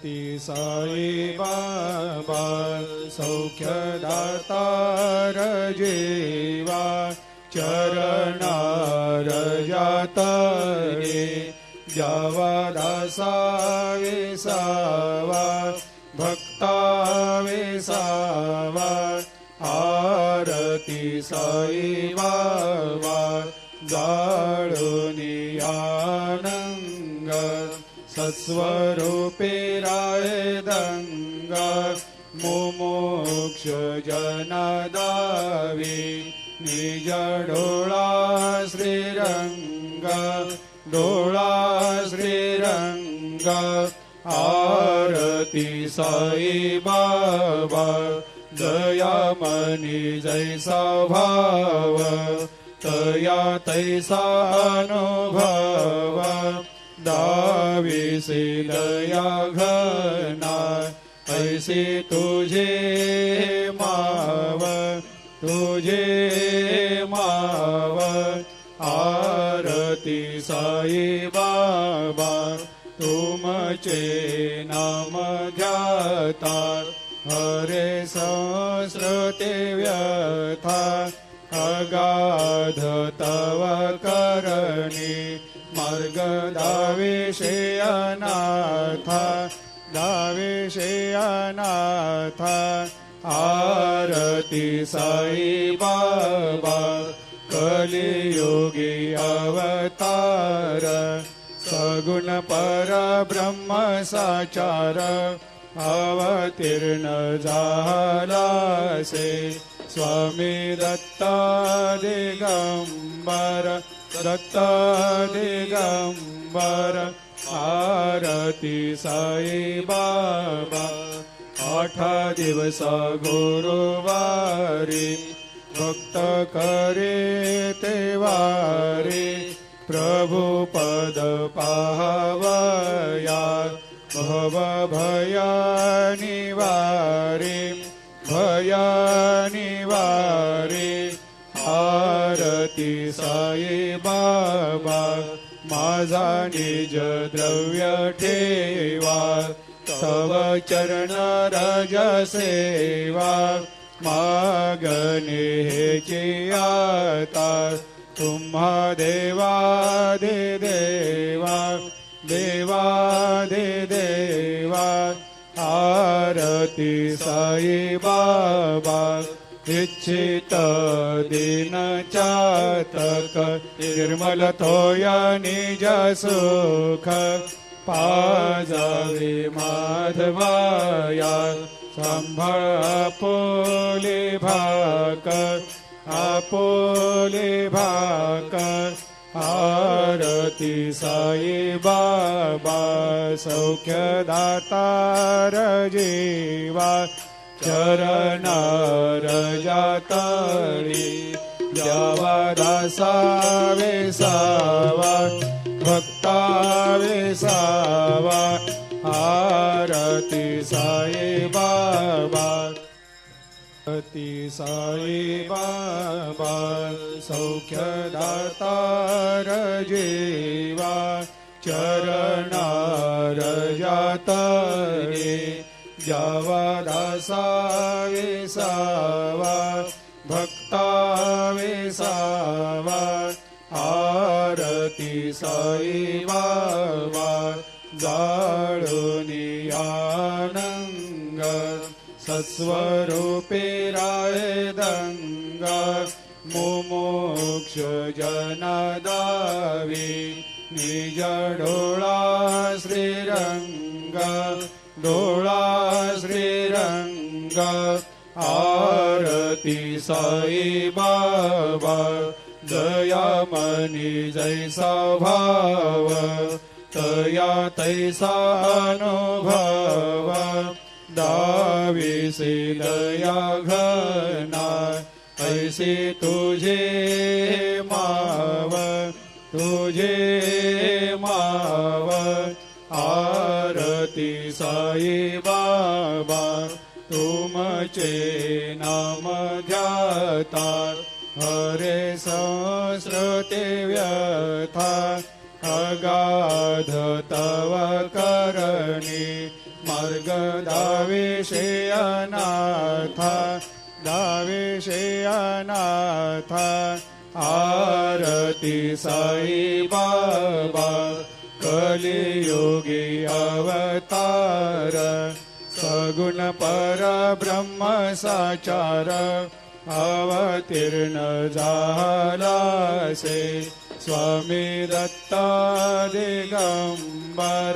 ती साई बाबा सौख्यदातार जीवा चरणार जातरे जावा दासा विसावा भक्ता विसावा आरती साई बाबा जाळुनी आनंग सत्स्वरूपे राय दंग मुमुक्ष जनदावी निज डोळा श्रीरंग डोळा श्रीरंग आरती साई बाबा दयामनी जैसा भाव तया तैसा अनुभव दाविसी दया घना ऐसी तुझे माव तुझे माव आरती साई बाबा तुमचे नाम ध्याता हरे संस्कृते व्यथा अगाध तव करणी मार्ग दाविषे अनाथा दाविषे अनाथा आरती साई बाबा कलियुगी अवतार सगुण परब्रह्म साचार अवतीर्ण झालासे स्वामी दत्ता दिगंबर दत्ता दिगंबर आरती साई बाबा 8 दिवस गुरुवारी भक्त करे तेवारी प्रभु पद पाहवया भव भया निवारी भया निवारी आरती साई बाबा माझा निज द्रव्य ठेवा तव चरण रज सेवा मागणे हेची आता तुम्हा देवादि देवा देवादि देवा आरती साई बाबा इच्छित दिन चातक निर्मल थोया निज सुख पाजावे माधवाया सांभाळ आपोले भाक आरती साई बाबा सौख्यदातार जीवा चरणार जातळी द्यावा दासा विसावा भक्ता विसावा आरती साई बाबा आरती साई बाबा सौख्यदातार जीवा चरणार जातरे जावा दासा विसावा भक्ता विसावा आरती साई बाबा जाळुनी आनंग सत्स्वरूपे राय दंग मुमुक्ष जनदावी निज डोळा श्रीरंग डोळा श्रीरंग आरती साई बाबा दयामनी जैसा भाव तया तैसा अनुभव दाविसी दया घना ऐसी तुझे माव तुझे माव आरती साई बाबा तुमचे नाम ध्याता हरे संस्कृते व्यथा अगाध तव करणी मार्ग दाविषे अनाथा दाविषे अनाथा आरती साई बाबा कलियुगी अवतार सगुण परब्रह्म साचार अवतीर्ण झालासे स्वामी दत्त दिगंबर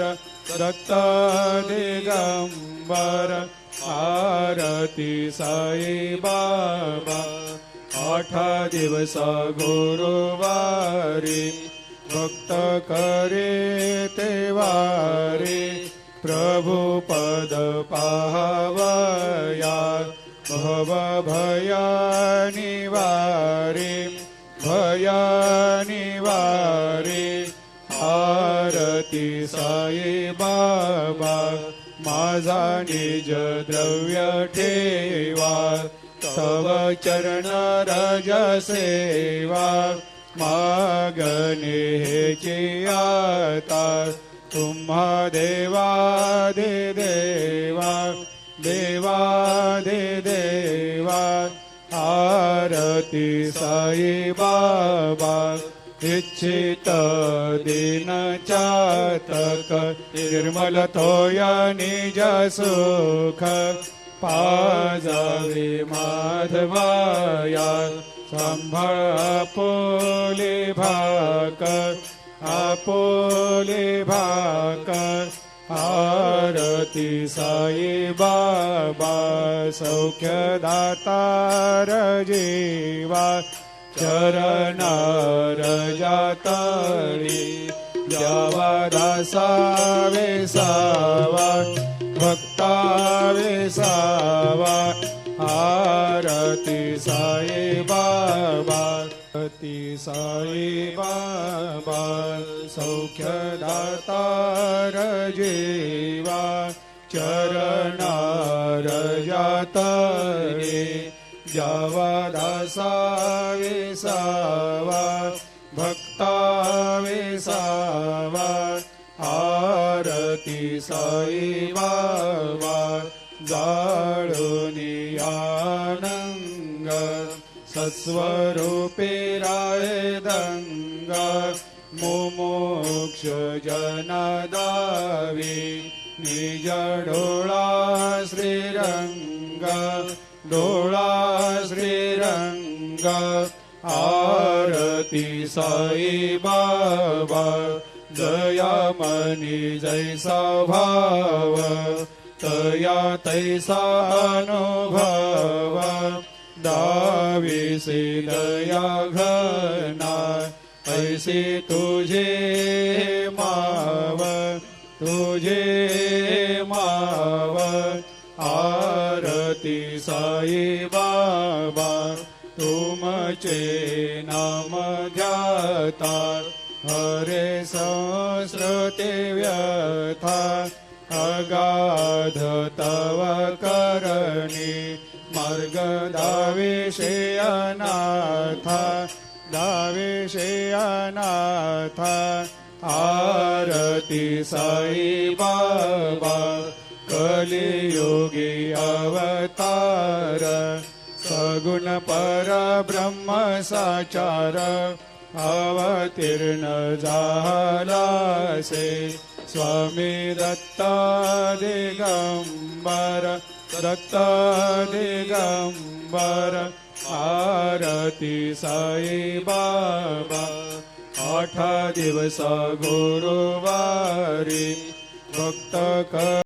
दत्त दिगंबर आरती साई बाबा 8 दिवस गुरुवारी भक्त करे तेवारी प्रभु पद पाहवया भव भया निवारी भया निवारी आरती साई बाबा माझा निज द्रव्य ठेवा तव चरण रज सेवा मागणे हेची आता तुम्हा देवादि देवा देवादि देवा आरती साई बाबा इच्छित दिन चातक निर्मल तोया निज सुख पाजावे माधवाया संभाळ आपोले भाकर आरती साई बाबा सौख्यदातार जीवा चरणार जातळी द्यावा दासा वेसावा भक्ता वेसावा आरती साई बाबा आरती साई बाबा सौख्यदातार जीवा चरणार जातळे द्यावा दासा वेसावा भक्ता वेसावा आरती साई बाबा जाळूनी आनंग सस्वरूपे राय दंग मुमुक्ष जनदावी निज डोळा श्रीरंग डोळा श्रीरंग आरती साई बाबा दयामनी जैसा भाव तया तैसा अनुभव दाविसे दया घना ऐसे तुझे माव आरती साई बाबा तुमचे नाम ध्याता हरे संस्कृते व्यथा अगाध तव करणी मार्ग दाविषे अनाथा दाविषे अनाथा आरती साई बाबा कलियुगी अवतार सगुण परब्रह्म साचार अवतीर्ण झालासे स्वामी दत्त दिगंबर दत्त दिगंबर आरती साई बाबा 8 दिवस गुरुवारी भक्त